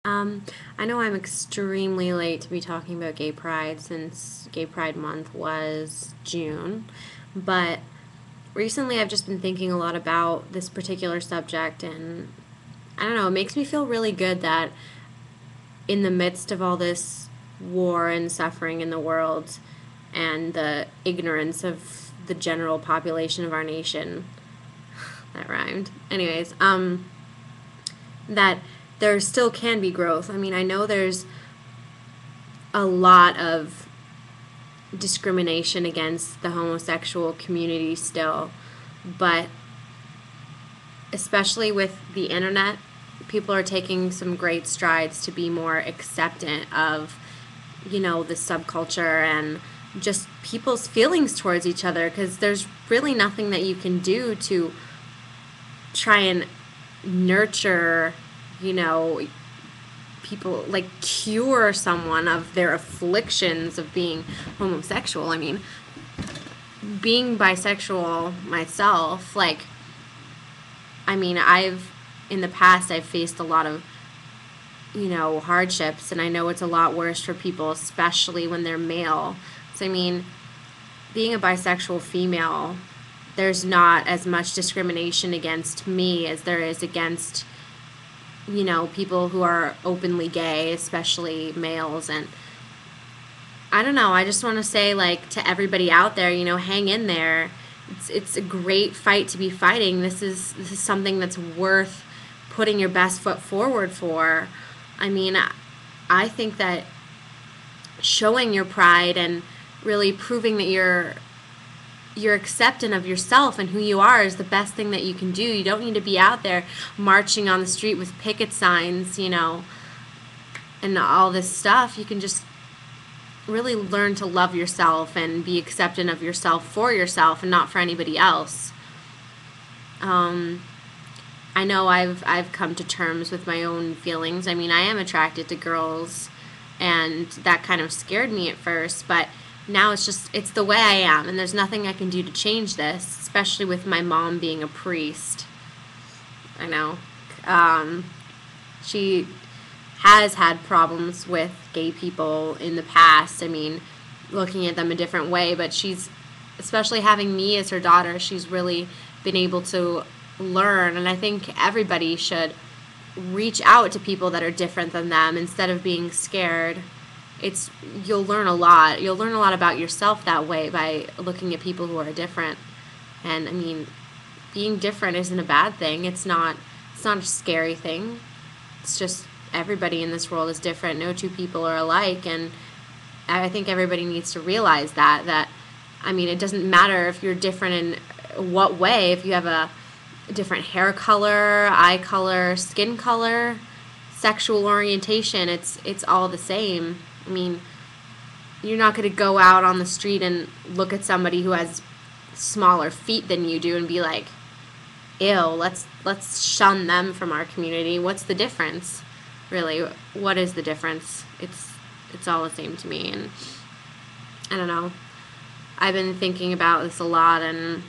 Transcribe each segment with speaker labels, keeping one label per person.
Speaker 1: Um, I know I'm extremely late to be talking about gay pride since Gay Pride Month was June, but recently I've just been thinking a lot about this particular subject, and I don't know, it makes me feel really good that in the midst of all this war and suffering in the world and the ignorance of the general population of our nation, that rhymed. Anyways, that there still can be growth. I mean, I know there's a lot of discrimination against the homosexual community still, but especially with the internet, people are taking some great strides to be more acceptant of, the subculture and just people's feelings towards each other, because there's really nothing that you can do to try and nurture, you know, people, like cure someone of their afflictions of being homosexual. I mean, being bisexual myself, like, I mean, in the past, I've faced a lot of, hardships, and I know it's a lot worse for people, especially when they're male. So, I mean, being a bisexual female, there's not as much discrimination against me as there is against, people who are openly gay, especially males. And I don't know, I just want to say, like, to everybody out there, hang in there. It's a great fight to be fighting. This is something that's worth putting your best foot forward for. I mean, I think that showing your pride and really proving that you're accepting of yourself and who you are is the best thing that you can do. You don't need to be out there marching on the street with picket signs, and all this stuff. You can just really learn to love yourself and be accepting of yourself for yourself and not for anybody else. Um, I know I've come to terms with my own feelings. I mean, I am attracted to girls, and that kind of scared me at first, but now it's the way I am, and there's nothing I can do to change this, especially with my mom being a priest. I know. Um, she has had problems with gay people in the past. I mean, looking at them a different way, but especially having me as her daughter, she's really been able to learn, and I think everybody should reach out to people that are different than them instead of being scared. It's You'll learn a lot. You'll learn a lot about yourself that way by looking at people who are different. And I mean, being different isn't a bad thing. It's not a scary thing. It's just everybody in this world is different. No two people are alike, and I think everybody needs to realize that I mean, it doesn't matter if you're different in what way. If you have a different hair color, eye color, skin color, sexual orientation, it's all the same. I mean, you're not going to go out on the street and look at somebody who has smaller feet than you do and be like, "Ew, let's shun them from our community." What's the difference? Really, what is the difference? It's all the same to me, and I don't know. I've been thinking about this a lot, and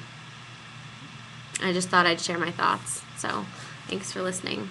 Speaker 1: I just thought I'd share my thoughts. So, thanks for listening.